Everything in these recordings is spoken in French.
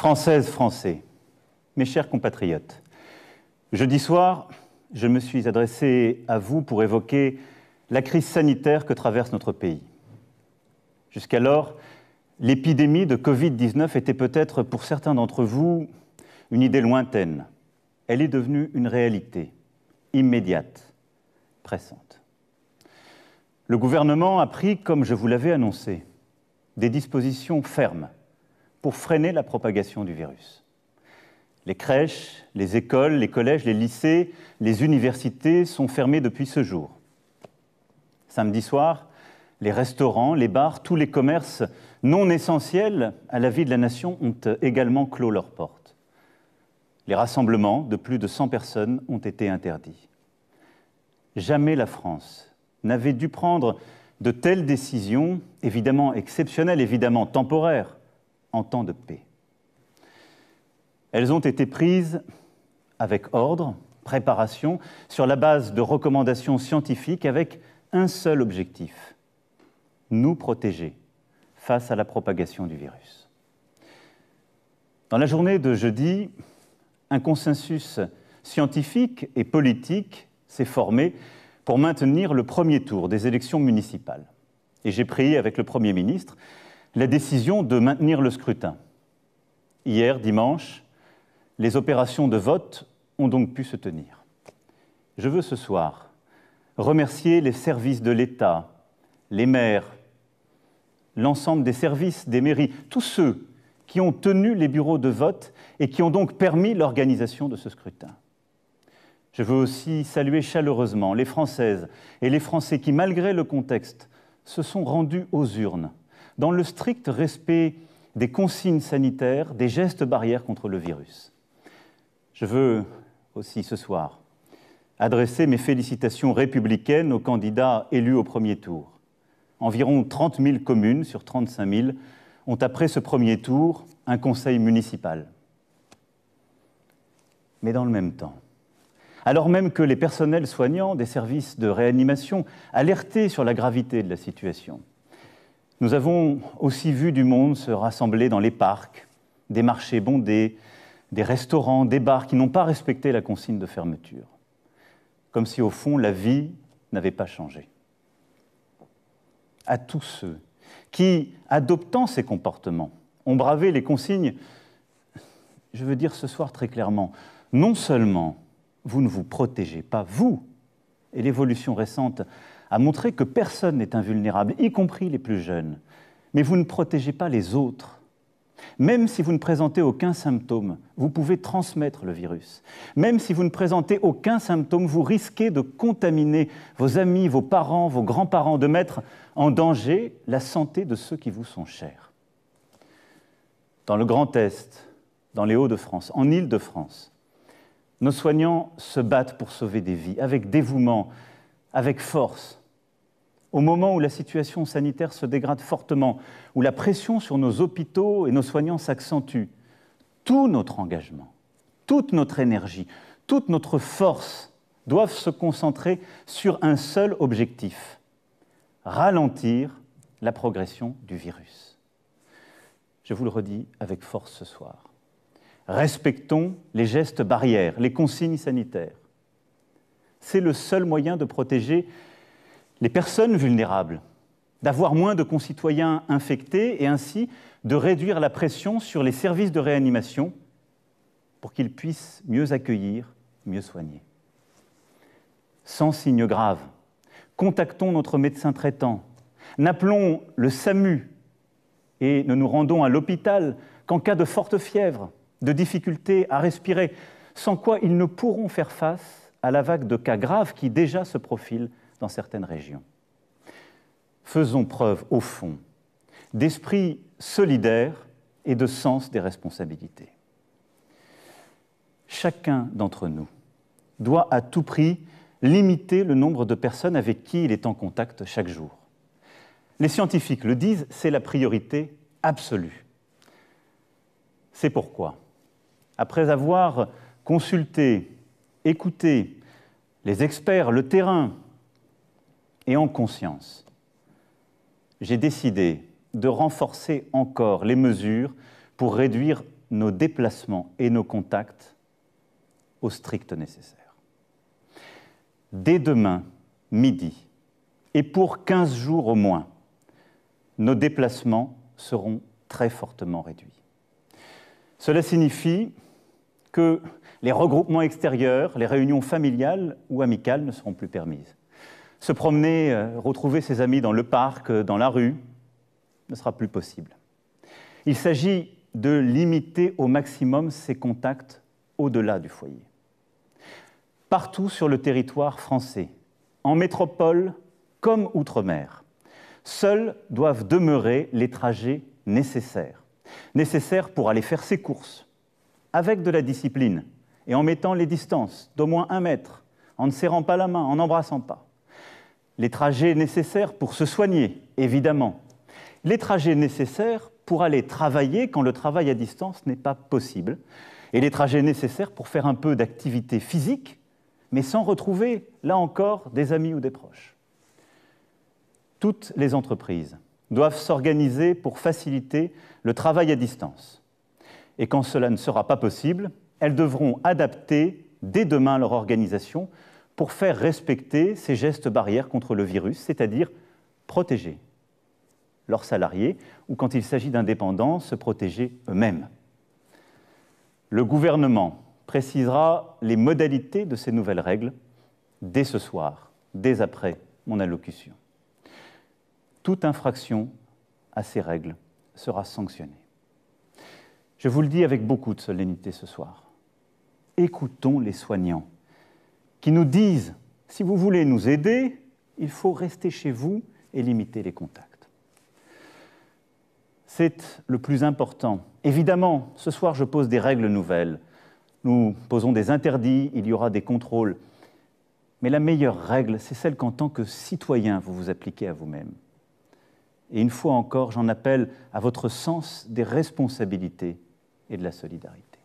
Françaises, Français, mes chers compatriotes, jeudi soir, je me suis adressé à vous pour évoquer la crise sanitaire que traverse notre pays. Jusqu'alors, l'épidémie de Covid-19 était peut-être pour certains d'entre vous une idée lointaine. Elle est devenue une réalité, immédiate, pressante. Le gouvernement a pris, comme je vous l'avais annoncé, des dispositions fermes pour freiner la propagation du virus. Les crèches, les écoles, les collèges, les lycées, les universités sont fermés depuis ce jour. Samedi soir, les restaurants, les bars, tous les commerces non essentiels à la vie de la nation ont également clos leurs portes. Les rassemblements de plus de 100 personnes ont été interdits. Jamais la France n'avait dû prendre de telles décisions, évidemment exceptionnelles, évidemment temporaires, en temps de paix. Elles ont été prises avec ordre, préparation, sur la base de recommandations scientifiques avec un seul objectif, nous protéger face à la propagation du virus. Dans la journée de jeudi, un consensus scientifique et politique s'est formé pour maintenir le premier tour des élections municipales. Et j'ai pris avec le Premier ministre la décision de maintenir le scrutin. Hier, dimanche, les opérations de vote ont donc pu se tenir. Je veux ce soir remercier les services de l'État, les maires, l'ensemble des services des mairies, tous ceux qui ont tenu les bureaux de vote et qui ont donc permis l'organisation de ce scrutin. Je veux aussi saluer chaleureusement les Françaises et les Français qui, malgré le contexte, se sont rendus aux urnes dans le strict respect des consignes sanitaires, des gestes barrières contre le virus. Je veux aussi ce soir adresser mes félicitations républicaines aux candidats élus au premier tour. Environ 30 000 communes sur 35 000 ont, après ce premier tour, un conseil municipal. Mais dans le même temps, alors même que les personnels soignants des services de réanimation alertaient sur la gravité de la situation, nous avons aussi vu du monde se rassembler dans les parcs, des marchés bondés, des restaurants, des bars qui n'ont pas respecté la consigne de fermeture. Comme si, au fond, la vie n'avait pas changé. À tous ceux qui, adoptant ces comportements, ont bravé les consignes, je veux dire ce soir très clairement, non seulement vous ne vous protégez pas, vous, et l'évolution récente a montré que personne n'est invulnérable, y compris les plus jeunes, mais vous ne protégez pas les autres. Même si vous ne présentez aucun symptôme, vous pouvez transmettre le virus. Même si vous ne présentez aucun symptôme, vous risquez de contaminer vos amis, vos parents, vos grands-parents, de mettre en danger la santé de ceux qui vous sont chers. Dans le Grand Est, dans les Hauts-de-France, en Île-de-France, nos soignants se battent pour sauver des vies, avec dévouement, avec force. Au moment où la situation sanitaire se dégrade fortement, où la pression sur nos hôpitaux et nos soignants s'accentue, tout notre engagement, toute notre énergie, toute notre force doivent se concentrer sur un seul objectif, ralentir la progression du virus. Je vous le redis avec force ce soir. Respectons les gestes barrières, les consignes sanitaires. C'est le seul moyen de protéger les personnes vulnérables, d'avoir moins de concitoyens infectés et ainsi de réduire la pression sur les services de réanimation pour qu'ils puissent mieux accueillir, mieux soigner. Sans signe grave, contactons notre médecin traitant, n'appelons le SAMU et ne nous rendons à l'hôpital qu'en cas de forte fièvre, de difficultés à respirer, sans quoi ils ne pourront faire face à la vague de cas graves qui déjà se profile dans certaines régions. Faisons preuve, au fond, d'esprit solidaire et de sens des responsabilités. Chacun d'entre nous doit à tout prix limiter le nombre de personnes avec qui il est en contact chaque jour. Les scientifiques le disent, c'est la priorité absolue. C'est pourquoi, après avoir consulté, écouté les experts, le terrain, et en conscience, j'ai décidé de renforcer encore les mesures pour réduire nos déplacements et nos contacts au strict nécessaire. Dès demain, midi, et pour 15 jours au moins, nos déplacements seront très fortement réduits. Cela signifie que les regroupements extérieurs, les réunions familiales ou amicales ne seront plus permises. Se promener, retrouver ses amis dans le parc, dans la rue, ne sera plus possible. Il s'agit de limiter au maximum ces contacts au-delà du foyer. Partout sur le territoire français, en métropole comme outre-mer, seuls doivent demeurer les trajets nécessaires. Nécessaires pour aller faire ses courses, avec de la discipline et en mettant les distances d'au moins 1 mètre, en ne serrant pas la main, en n'embrassant pas. Les trajets nécessaires pour se soigner, évidemment. Les trajets nécessaires pour aller travailler quand le travail à distance n'est pas possible. Et les trajets nécessaires pour faire un peu d'activité physique, mais sans retrouver, là encore, des amis ou des proches. Toutes les entreprises doivent s'organiser pour faciliter le travail à distance. Et quand cela ne sera pas possible, elles devront adapter dès demain leur organisation pour faire respecter ces gestes barrières contre le virus, c'est-à-dire protéger leurs salariés ou, quand il s'agit d'indépendants, se protéger eux-mêmes. Le gouvernement précisera les modalités de ces nouvelles règles dès ce soir, dès après mon allocution. Toute infraction à ces règles sera sanctionnée. Je vous le dis avec beaucoup de solennité ce soir. Écoutons les soignants qui nous disent « si vous voulez nous aider, il faut rester chez vous et limiter les contacts ». C'est le plus important. Évidemment, ce soir, je pose des règles nouvelles. Nous posons des interdits, il y aura des contrôles. Mais la meilleure règle, c'est celle qu'en tant que citoyen, vous vous appliquez à vous-même. Et une fois encore, j'en appelle à votre sens des responsabilités et de la solidarité.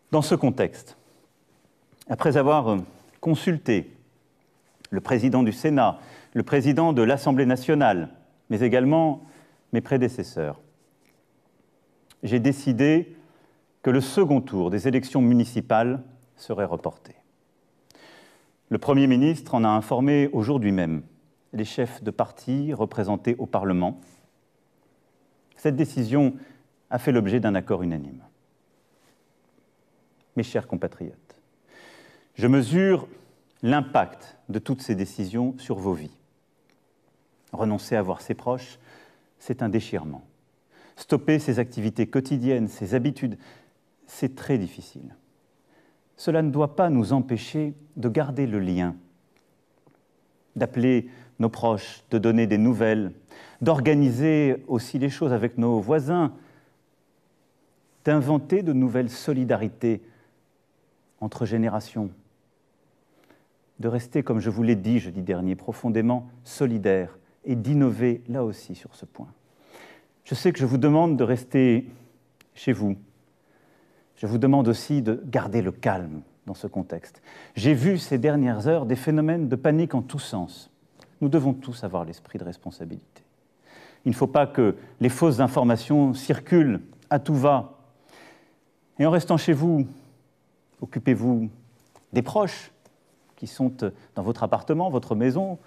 Dans ce contexte, après avoir consulté le président du Sénat, le président de l'Assemblée nationale, mais également mes prédécesseurs, j'ai décidé que le second tour des élections municipales serait reporté. Le Premier ministre en a informé aujourd'hui même les chefs de parti représentés au Parlement. Cette décision a fait l'objet d'un accord unanime. Mes chers compatriotes, je mesure l'impact de toutes ces décisions sur vos vies. Renoncer à voir ses proches, c'est un déchirement. Stopper ses activités quotidiennes, ses habitudes, c'est très difficile. Cela ne doit pas nous empêcher de garder le lien, d'appeler nos proches, de donner des nouvelles, d'organiser aussi les choses avec nos voisins, d'inventer de nouvelles solidarités entre générations, de rester, comme je vous l'ai dit jeudi dernier, profondément solidaires et d'innover là aussi sur ce point. Je sais que je vous demande de rester chez vous. Je vous demande aussi de garder le calme dans ce contexte. J'ai vu ces dernières heures des phénomènes de panique en tous sens. Nous devons tous avoir l'esprit de responsabilité. Il ne faut pas que les fausses informations circulent à tout va. Et en restant chez vous, occupez-vous des proches qui sont dans votre appartement, votre maison.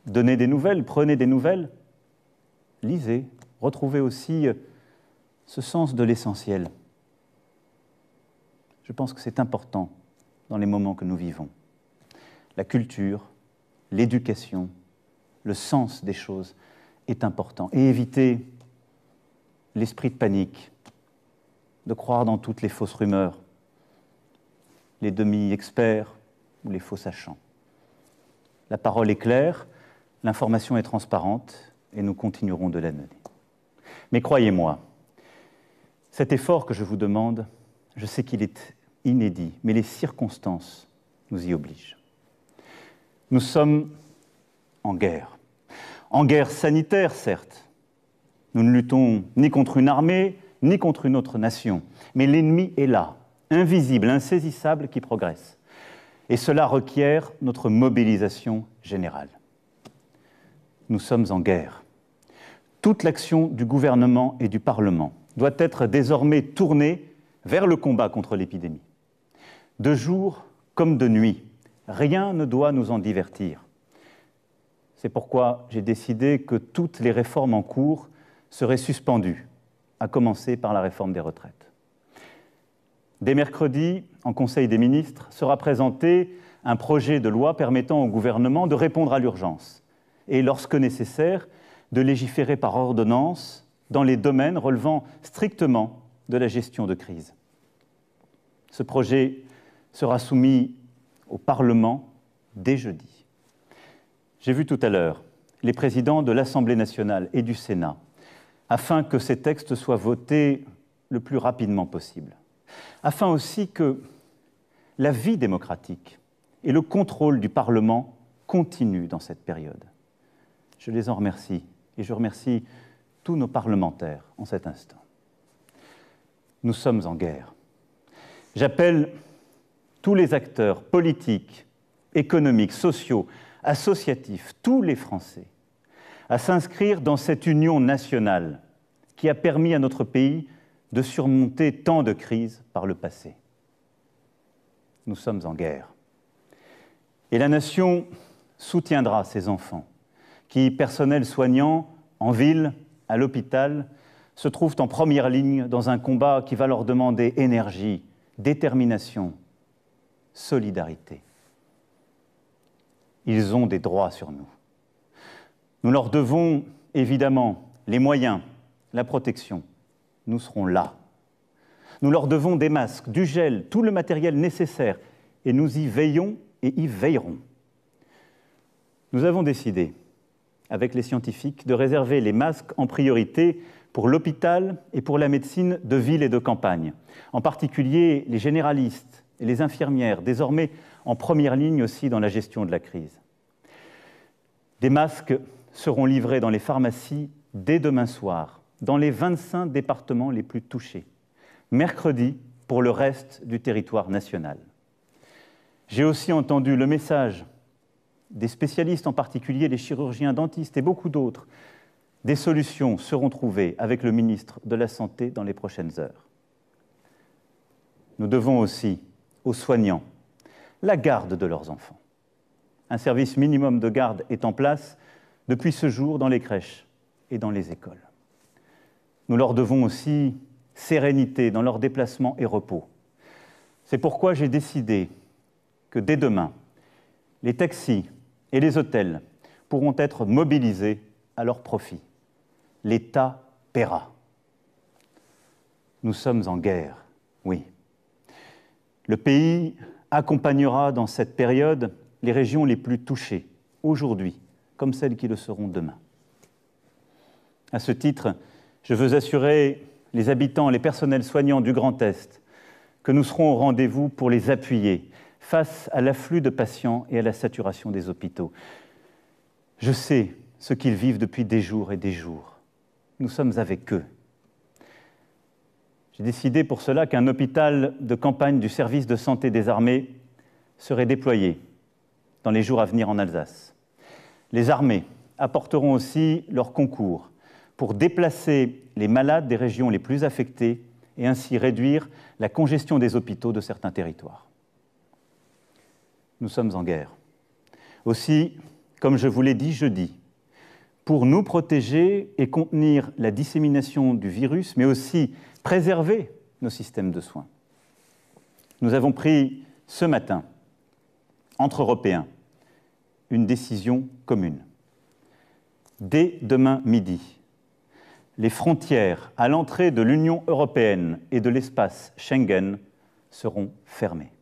Donnez des nouvelles, prenez des nouvelles. Lisez, retrouvez aussi ce sens de l'essentiel. Je pense que c'est important dans les moments que nous vivons. La culture, l'éducation, le sens des choses est important. Et éviter l'esprit de panique, de croire dans toutes les fausses rumeurs, les demi-experts ou les faux sachants. La parole est claire, l'information est transparente et nous continuerons de la donner. Mais croyez-moi, cet effort que je vous demande, je sais qu'il est inédit, mais les circonstances nous y obligent. Nous sommes en guerre sanitaire, certes. Nous ne luttons ni contre une armée, ni contre une autre nation, mais l'ennemi est là, invisible, insaisissable, qui progresse. Et cela requiert notre mobilisation générale. Nous sommes en guerre. Toute l'action du gouvernement et du Parlement doit être désormais tournée vers le combat contre l'épidémie. De jour comme de nuit, rien ne doit nous en divertir. C'est pourquoi j'ai décidé que toutes les réformes en cours seraient suspendues, à commencer par la réforme des retraites. Dès mercredi, en Conseil des ministres, sera présenté un projet de loi permettant au gouvernement de répondre à l'urgence et, lorsque nécessaire, de légiférer par ordonnance dans les domaines relevant strictement de la gestion de crise. Ce projet sera soumis au Parlement dès jeudi. J'ai vu tout à l'heure les présidents de l'Assemblée nationale et du Sénat afin que ces textes soient votés le plus rapidement possible, afin aussi que la vie démocratique et le contrôle du Parlement continuent dans cette période. Je les en remercie et je remercie tous nos parlementaires en cet instant. Nous sommes en guerre. J'appelle tous les acteurs politiques, économiques, sociaux, associatifs, tous les Français, à s'inscrire dans cette union nationale qui a permis à notre pays de surmonter tant de crises par le passé. Nous sommes en guerre. Et la nation soutiendra ces enfants qui, personnel soignant, en ville, à l'hôpital, se trouvent en première ligne dans un combat qui va leur demander énergie, détermination, solidarité. Ils ont des droits sur nous. Nous leur devons évidemment les moyens, la protection. Nous serons là. Nous leur devons des masques, du gel, tout le matériel nécessaire, et nous y veillons et y veillerons. Nous avons décidé, avec les scientifiques, de réserver les masques en priorité pour l'hôpital et pour la médecine de ville et de campagne, en particulier les généralistes et les infirmières, désormais en première ligne aussi dans la gestion de la crise. Des masques seront livrés dans les pharmacies dès demain soir, dans les 25 départements les plus touchés, mercredi pour le reste du territoire national. J'ai aussi entendu le message des spécialistes, en particulier les chirurgiens dentistes et beaucoup d'autres. Des solutions seront trouvées avec le ministre de la Santé dans les prochaines heures. Nous devons aussi aux soignants la garde de leurs enfants. Un service minimum de garde est en place depuis ce jour dans les crèches et dans les écoles. Nous leur devons aussi sérénité dans leurs déplacements et repos. C'est pourquoi j'ai décidé que dès demain, les taxis et les hôtels pourront être mobilisés à leur profit. L'État paiera. Nous sommes en guerre, oui. Le pays accompagnera dans cette période les régions les plus touchées, aujourd'hui, comme celles qui le seront demain. À ce titre, je veux assurer les habitants, les personnels soignants du Grand Est que nous serons au rendez-vous pour les appuyer face à l'afflux de patients et à la saturation des hôpitaux. Je sais ce qu'ils vivent depuis des jours et des jours. Nous sommes avec eux. J'ai décidé pour cela qu'un hôpital de campagne du service de santé des armées serait déployé dans les jours à venir en Alsace. Les armées apporteront aussi leur concours pour déplacer les malades des régions les plus affectées et ainsi réduire la congestion des hôpitaux de certains territoires. Nous sommes en guerre. Aussi, comme je vous l'ai dit jeudi, pour nous protéger et contenir la dissémination du virus, mais aussi préserver nos systèmes de soins. Nous avons pris ce matin, entre Européens, une décision commune. Dès demain midi, les frontières à l'entrée de l'Union européenne et de l'espace Schengen seront fermées.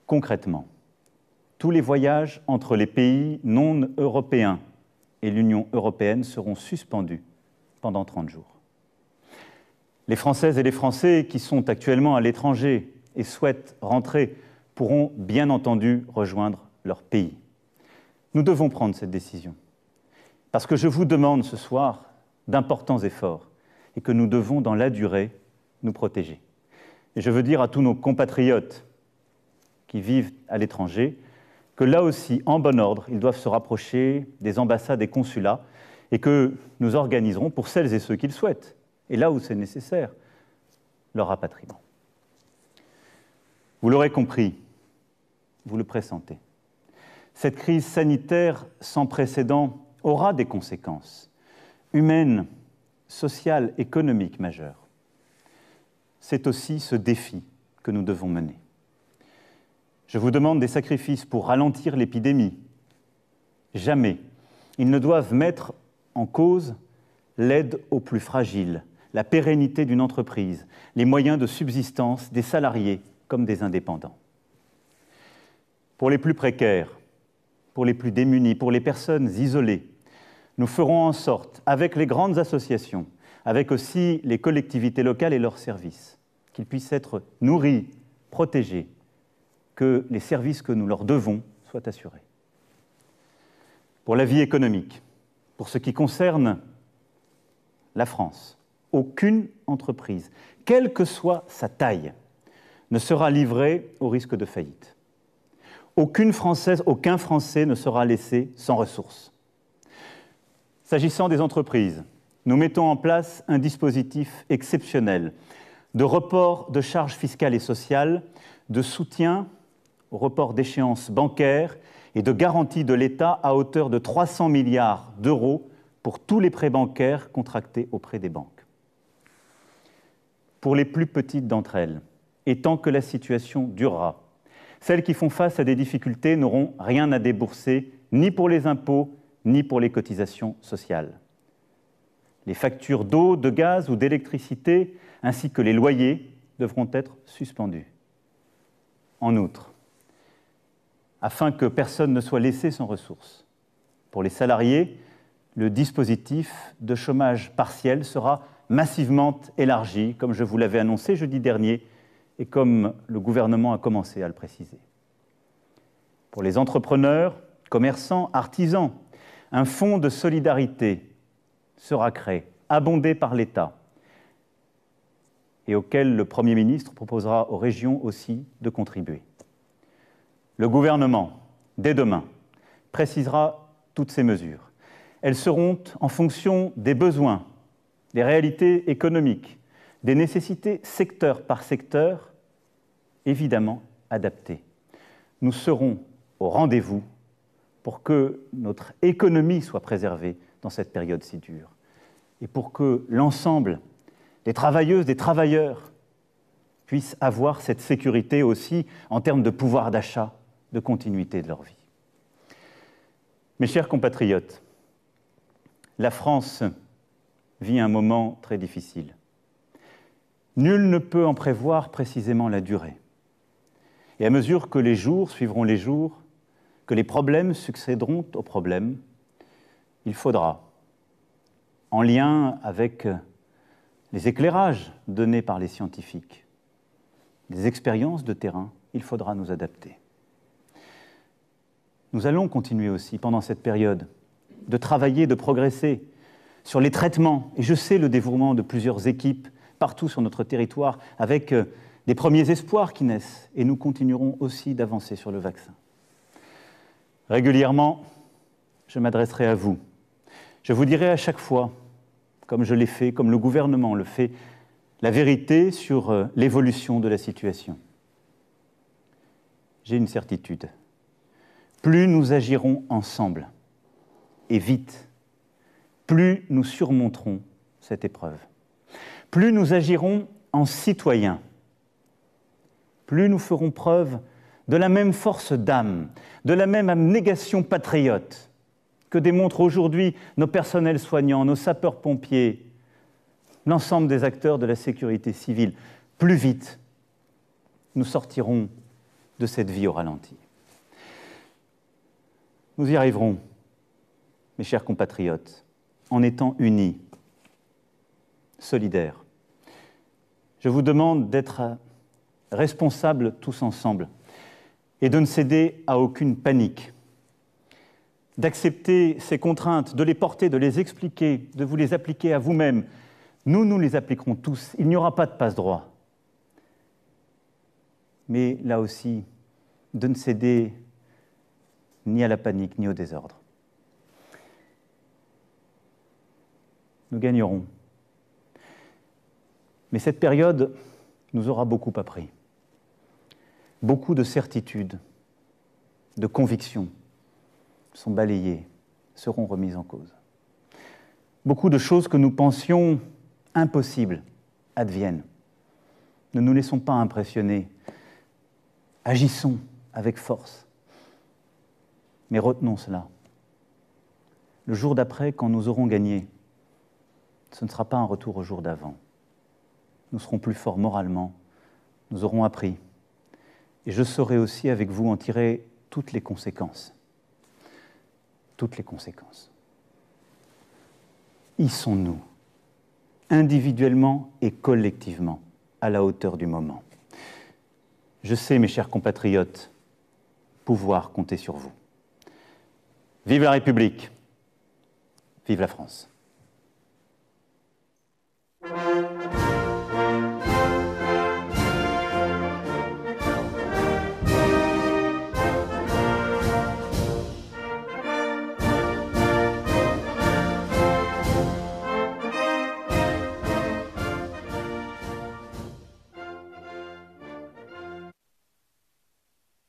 Concrètement, tous les voyages entre les pays non européens et l'Union européenne seront suspendus pendant 30 jours. Les Françaises et les Français qui sont actuellement à l'étranger et souhaitent rentrer pourront bien entendu rejoindre leur pays. Nous devons prendre cette décision parce que je vous demande ce soir d'importants efforts et que nous devons, dans la durée, nous protéger. Et je veux dire à tous nos compatriotes qui vivent à l'étranger que là aussi, en bon ordre, ils doivent se rapprocher des ambassades et consulats et que nous organiserons, pour celles et ceux qui le souhaitent, et là où c'est nécessaire, leur rapatriement. Vous l'aurez compris, vous le pressentez. Cette crise sanitaire sans précédent aura des conséquences humaines, sociales, économiques majeures. C'est aussi ce défi que nous devons mener. Je vous demande des sacrifices pour ralentir l'épidémie. Jamais ils ne doivent mettre en cause l'aide aux plus fragiles, la pérennité d'une entreprise, les moyens de subsistance des salariés comme des indépendants. Pour les plus précaires, pour les plus démunis, pour les personnes isolées, nous ferons en sorte, avec les grandes associations, avec aussi les collectivités locales et leurs services, qu'ils puissent être nourris, protégés, que les services que nous leur devons soient assurés. Pour la vie économique, pour ce qui concerne la France, aucune entreprise, quelle que soit sa taille, ne sera livrée au risque de faillite. Aucune Française, aucun Français ne sera laissé sans ressources. S'agissant des entreprises, nous mettons en place un dispositif exceptionnel de report de charges fiscales et sociales, de soutien au report d'échéances bancaires et de garantie de l'État à hauteur de 300 milliards d'euros pour tous les prêts bancaires contractés auprès des banques. Pour les plus petites d'entre elles, et tant que la situation durera, celles qui font face à des difficultés n'auront rien à débourser, ni pour les impôts, ni pour les cotisations sociales. Les factures d'eau, de gaz ou d'électricité, ainsi que les loyers, devront être suspendus. En outre, afin que personne ne soit laissé sans ressources, pour les salariés, le dispositif de chômage partiel sera massivement élargi, comme je vous l'avais annoncé jeudi dernier, et comme le gouvernement a commencé à le préciser. Pour les entrepreneurs, commerçants, artisans, un fonds de solidarité sera créé, abondé par l'État, et auquel le Premier ministre proposera aux régions aussi de contribuer. Le gouvernement, dès demain, précisera toutes ces mesures. Elles seront en fonction des besoins, des réalités économiques, des nécessités secteur par secteur, évidemment adaptées. Nous serons au rendez-vous pour que notre économie soit préservée dans cette période si dure et pour que l'ensemble des travailleuses, des travailleurs puissent avoir cette sécurité aussi en termes de pouvoir d'achat, de continuité de leur vie. Mes chers compatriotes, la France vit un moment très difficile. Nul ne peut en prévoir précisément la durée. Et à mesure que les jours suivront les jours, que les problèmes succéderont aux problèmes, il faudra, en lien avec les éclairages donnés par les scientifiques, les expériences de terrain, il faudra nous adapter. Nous allons continuer aussi, pendant cette période, de travailler, de progresser sur les traitements. Et je sais le dévouement de plusieurs équipes partout sur notre territoire, avec des premiers espoirs qui naissent. Et nous continuerons aussi d'avancer sur le vaccin. Régulièrement, je m'adresserai à vous. Je vous dirai à chaque fois, comme je l'ai fait, comme le gouvernement le fait, la vérité sur l'évolution de la situation. J'ai une certitude. Plus nous agirons ensemble, et vite, plus nous surmonterons cette épreuve. Plus nous agirons en citoyens, plus nous ferons preuve de la même force d'âme, de la même abnégation patriote que démontrent aujourd'hui nos personnels soignants, nos sapeurs-pompiers, l'ensemble des acteurs de la sécurité civile. Plus vite, nous sortirons de cette vie au ralenti. Nous y arriverons, mes chers compatriotes, en étant unis, solidaires. Je vous demande d'être responsables tous ensemble et de ne céder à aucune panique, d'accepter ces contraintes, de les porter, de les expliquer, de vous les appliquer à vous-même. Nous les appliquerons tous. Il n'y aura pas de passe-droit. Mais là aussi, de ne céder ni à la panique, ni au désordre. Nous gagnerons. Mais cette période nous aura beaucoup appris. Beaucoup de certitudes, de convictions sont balayées, seront remises en cause. Beaucoup de choses que nous pensions impossibles adviennent. Ne nous laissons pas impressionner. Agissons avec force. Mais retenons cela. Le jour d'après, quand nous aurons gagné, ce ne sera pas un retour au jour d'avant. Nous serons plus forts moralement, nous aurons appris. Et je saurai aussi avec vous en tirer toutes les conséquences. Toutes les conséquences. Y sont-nous, individuellement et collectivement, à la hauteur du moment? Je sais, mes chers compatriotes, pouvoir compter sur vous. Vive la République! Vive la France!